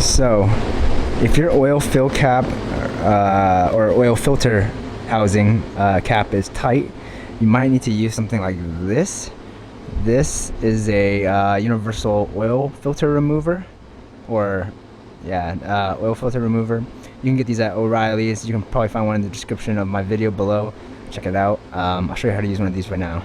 So if your oil fill cap or oil filter housing cap is tight, you might need to use something like this. This is a universal oil filter remover, or oil filter remover. You can get these at O'Reilly's. You can probably find one in the description of my video below. Check it out. I'll show you how to use one of these right now.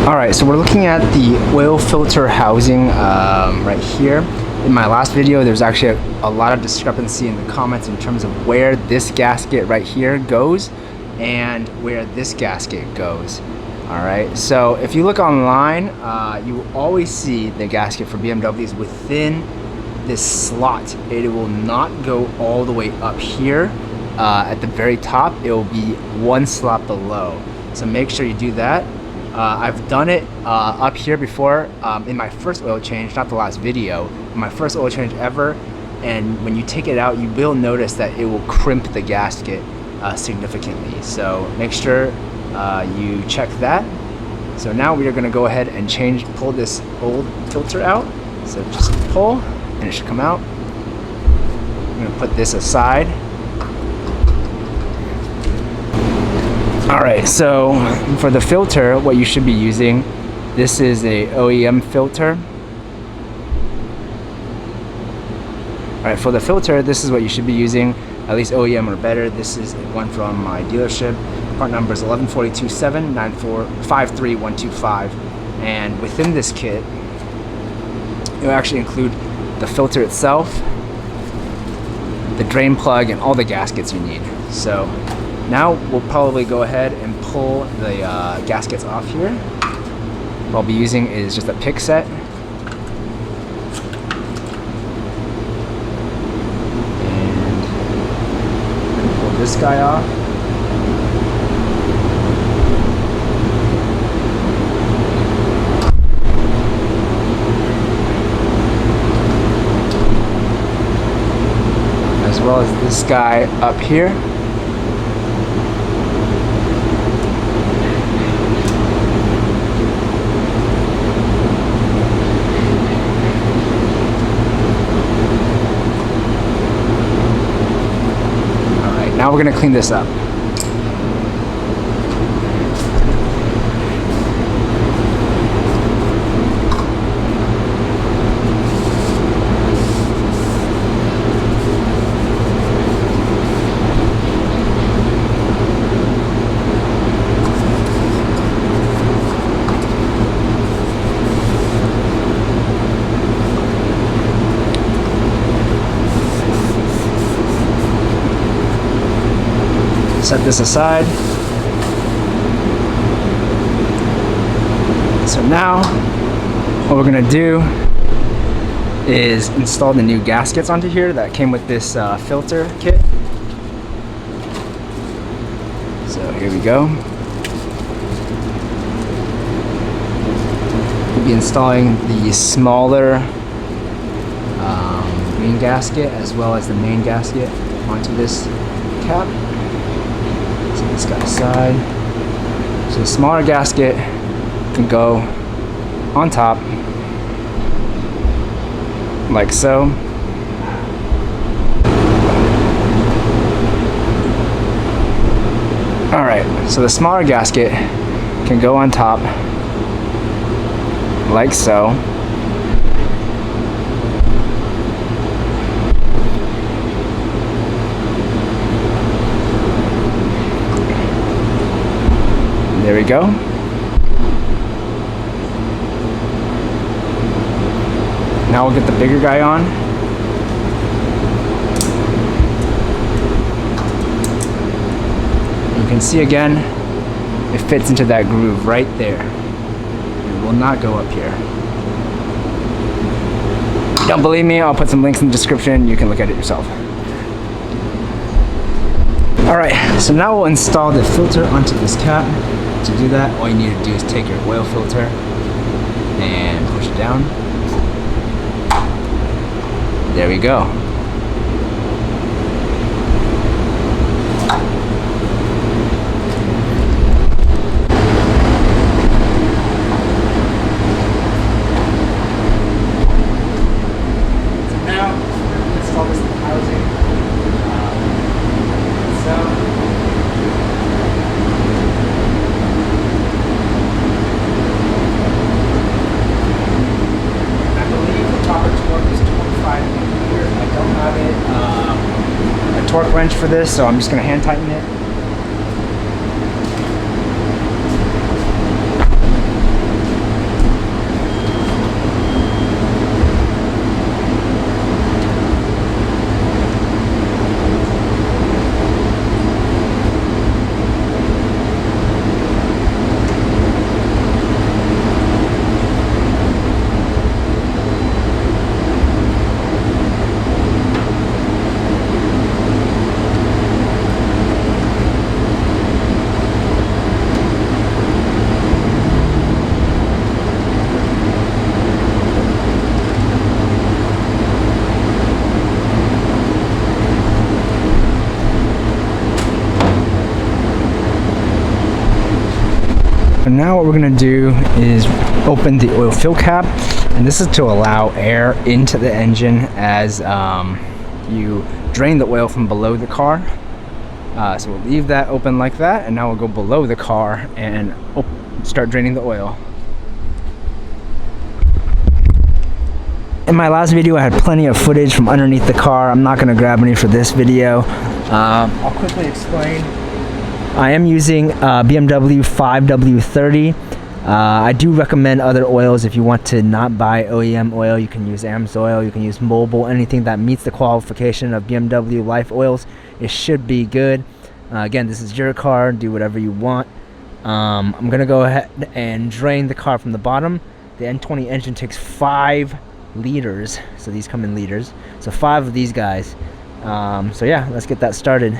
Alright, so we're looking at the oil filter housing right here. In my last video, there's actually a lot of discrepancy in the comments in terms of where this gasket right here goes and where this gasket goes. Alright, so if you look online, you will always see the gasket for BMWs within this slot. It will not go all the way up here at the very top. It will be one slot below. So make sure you do that. I've done it up here before in my first oil change, not the last video, my first oil change ever, and when you take it out, you will notice that it will crimp the gasket significantly. So make sure you check that. So now we are going to go ahead and pull this old filter out. So just pull and it should come out. I'm going to put this aside. Alright, so for the filter, what you should be using, this is a OEM filter. Alright, for the filter, this is what you should be using, at least OEM or better. This is one from my dealership. Part number is 11427945325. And within this kit, it will actually include the filter itself, the drain plug, and all the gaskets you need. So now we'll probably go ahead and pull the gaskets off here. What I'll be using is just a pick set. And pull this guy off. As well as this guy up here. Now we're going to clean this up. Set this aside. So now what we're gonna do is install the new gaskets onto here that came with this filter kit. So here we go. We'll be installing the smaller green gasket as well as the main gasket onto this cap. This guy aside. So the smaller gasket can go on top like so. Alright, so the smaller gasket can go on top like so. There we go. Now we'll get the bigger guy on. You can see again, it fits into that groove right there. It will not go up here. If you don't believe me, I'll put some links in the description. You can look at it yourself. Alright, so now we'll install the filter onto this cap. To do that, all you need to do is take your oil filter and push it down. There we go. Torque wrench for this, so I'm just going to hand tighten it. And now what we're going to do is open the oil fill cap, and this is to allow air into the engine as you drain the oil from below the car. So we'll leave that open like that, and now we'll go below the car and start draining the oil. In my last video I had plenty of footage from underneath the car. I'm not going to grab any for this video. I'll quickly explain. I am using BMW 5W30. I do recommend other oils if you want to not buy OEM oil. You can use AMSOIL, you can use Mobil, anything that meets the qualification of BMW Life oils. It should be good. Again, this is your car, do whatever you want. I'm going to go ahead and drain the car from the bottom. The N20 engine takes 5 liters, so these come in liters. So 5 of these guys. So yeah, let's get that started.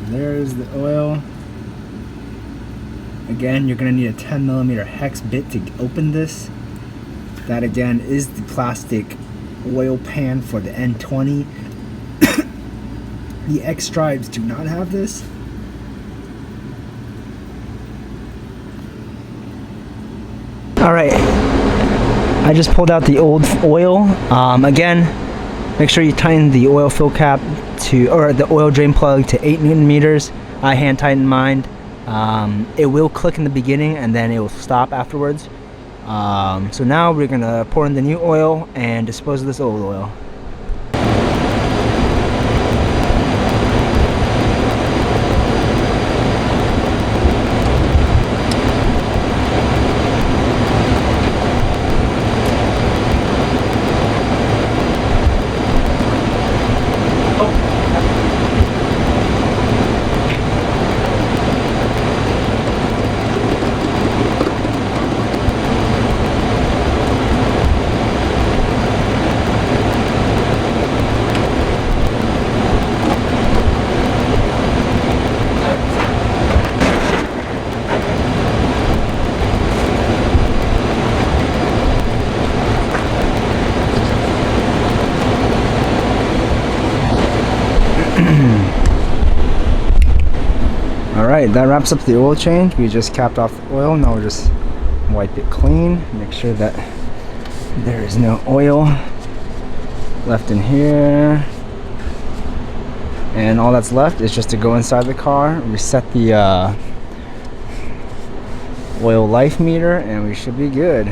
There's the oil. Again, you're going to need a 10mm hex bit to open this. That again is the plastic oil pan for the N20. The X drives do not have this. Alright, I just pulled out the old oil. Again, make sure you tighten the oil fill cap to, or the oil drain plug to 8 Nm. I hand tighten mine. It will click in the beginning and then it will stop afterwards. So now we're gonna pour in the new oil and dispose of this old oil. Alright, that wraps up the oil change. We just capped off the oil. Now we're just wipe it clean, make sure that there is no oil left in here. And all that's left is just to go inside the car, reset the oil life meter, and we should be good.